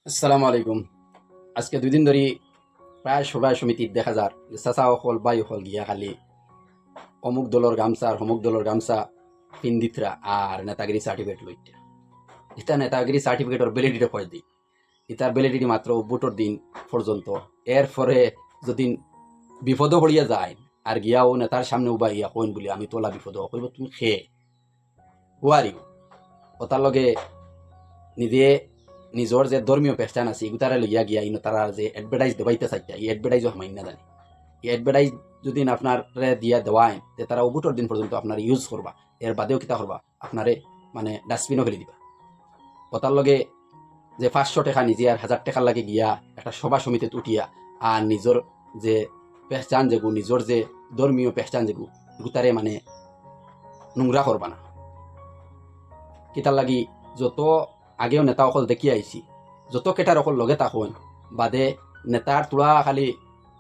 আসসালামু আলাইকুম। আজকে ২ দিন ধরে প্রায় সভা সমিতিত দেখা যার যে চাচা অকল বাই অকল গিয়া খালি অমুক দলের গামছা আর অমুক দলের গামছা পিন্দিতরা আর নেতাগিরি সার্টিফিকেট লইতে। এটা নেতাগিরি সার্টিফিকেটের ভ্যালিডিটি কয় দিন? ইতার ভ্যালিডিটি মাত্র ভোটের দিন পর্যন্ত। এরপরে যদি বিপদও পড়িয়া যায় আর গিয়াও নেতার সামনে উবা ইয়া কইন বলি আমি তোলা বিপদ কইব তুমি খেয়ে হুয়ারিও ওতার লগে নিজে নিজর যে ধর্মীয় পেহচান আছে এগুতারে লইয়া গিয়া ইনো তারা যে এডভার্টাইজ দেবাইতে চাইতা এই এডভার্টাইজও হামাই না জানি এই এডভার্টাইজ যদি আপনার দিয়া দেওয়ায় যে তারা উবুটোর দিন পর্যন্ত আপনার ইউজ করবা এর বাদেও কিতা করবা আপনারে মানে ডাস্টবিনও ফেলে দিবা ওতার লগে যে 500 টাকা নিজে আর 1000 টাকার লাগে গিয়া একটা সভা সমিতিতে উঠিয়া আর নিজর যে পেহচান যেগু নিজর যে ধর্মীয় পেহচান যেগু এগুতারে মানে নোংরা করবা না কিতার লাগি যত আগেও নেতা অকল দেখি আইছি যত কেটার অকল লগে তাকন বাদে নেতার তোলা খালি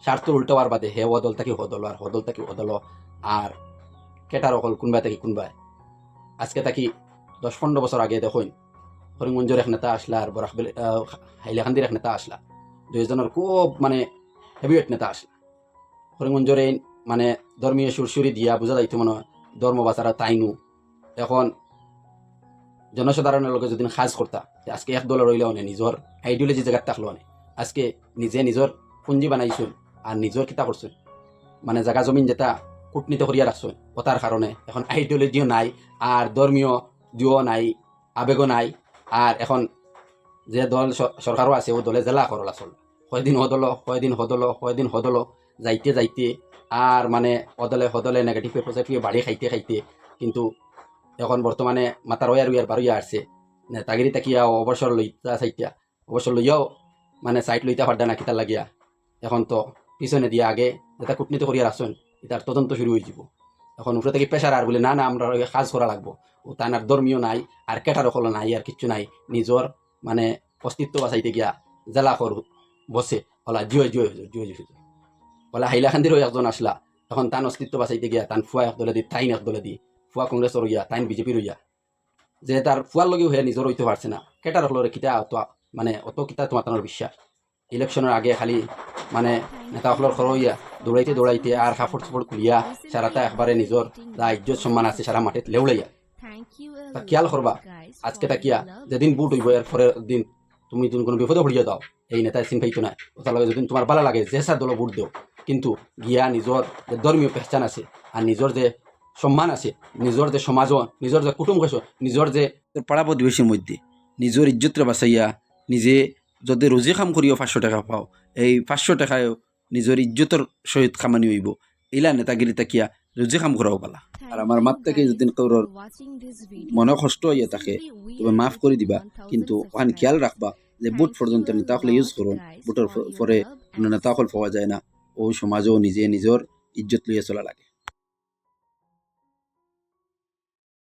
স্বার্থর উল্টাবার বাদে হে অদল থাকি হদল আর হদল থাকি হদল আর কেটার অকল কোনবা থাকি কোনবাই আজকে থাকি 10-15 বছর আগে দেখুন করিমগঞ্জের এক নেতা আসলা আর বরাকবেল হাইলাকান্দির এক নেতা আসলা দুইজনের খুব মানে হেভিওয়েট নেতা আসলা করিমগঞ্জের এই মানে ধর্মীয় সুরসুরি দিয়া বোঝা যাইতো মনে হয় ধর্ম বাচারা তাইনু এখন জনসাধারণের লোক যদি সাজ করতা আজকে এক দল রইলেও নে নিজের আইডিওলজি জায়গাত থাকলো নে আজকে নিজে নিজের পুঞ্জি বানাইছুন আর নিজের কিতা করছুন মানে জায়গা জমিন যেটা কূটনীতি করিয়া রাখছুন ওটার কারণে এখন আইডিওলজিও নাই আর ধর্মীয় দিও নাই আবেগও নাই আর এখন যে দল সরকারও আছে ও দলে জেলা করলা চল কয়দিন হদল কয়দিন হদল কয়দিন হদল যাইতে যাইতে আর মানে হদলে হদলে নেগেটিভ পজিটিভ বাড়ি খাইতে খাইতে কিন্তু এখন বর্তমানে মাতার ওয়ার উয়ার বারুইয়া আসছে তাগিরি তাকিয়া অবসর লইতা চাইতা অবসর লইয়াও মানে সাইট লইতা পারদা না কিতা লাগিয়া এখন তো পিছনে দিয়া আগে যেটা কূটনীতি করিয়া রাখছেন এটার তদন্ত শুরু হয়ে যাব এখন উপরে থেকে প্রেশার আর বলে না না আমরা কাজ করা লাগবো ও তার আর ধর্মীয় নাই আর কেটার হলো নাই আর কিচ্ছু নাই নিজর মানে অস্তিত্ব বাঁচাইতে গিয়া জেলা কর বসে হলা জিও জিও জিও জিও বলে হাইলাকান্দিরও একজন আসলা তখন তান অস্তিত্ব বাঁচাইতে গিয়া তান ফুয়া এক দলে দি তাইন এক দলে দি ফুয়া কংগ্রেসের ইয়া তাইন বিজেপির ইয়া যে তার ফুয়ার লগেও হয়ে নিজের হইতে পারছে না কেটার হলো রে কিতা অত মানে অত কিতা তোমার তানোর বিশ্বাস ইলেকশনের আগে খালি মানে নেতা হলর খর ইয়া দৌড়াইতে দৌড়াইতে আর কাপড় চোপড় খুলিয়া সারাটা একবারে নিজের যা ইজ্জত সম্মান আছে সারা মাটিত লেউলাইয়া তা খেয়াল করবা আজকে তাকিয়া যেদিন বুট হইব এর পরের দিন তুমি যদি কোনো বিপদে পড়িয়া দাও এই নেতায় চিন পাইতো না ওটার লগে যদি তোমার ভালো লাগে যে সার দল বুট দেও কিন্তু গিয়া নিজের যে ধর্মীয় পেহচান আছে আর নিজের যে সম্মান আছে নিজের যে সমাজ নিজের যে কুটুম গেছ নিজের যে পাড়া প্রতিবেশীর মধ্যে নিজের ইজ্জতরে বাঁচাইয়া নিজে যদি রোজি কাম করিও 500 টাকা পাও এই 500 টাকায় নিজের ইজ্জতের সহিত খামানি হইব ইলা নেতাগিরি তাকিয়া রোজি কাম করাও পালা আর আমার মাত থেকে যদি কারোর মনে কষ্ট হইয়া থাকে তবে মাফ করে দিবা কিন্তু ওখানে খেয়াল রাখবা যে বুট পর্যন্ত নেতা হলে ইউজ করুন বুটের পরে নেতা হল পাওয়া যায় না ও সমাজও নিজে নিজের ইজ্জত লইয়া চলা লাগে।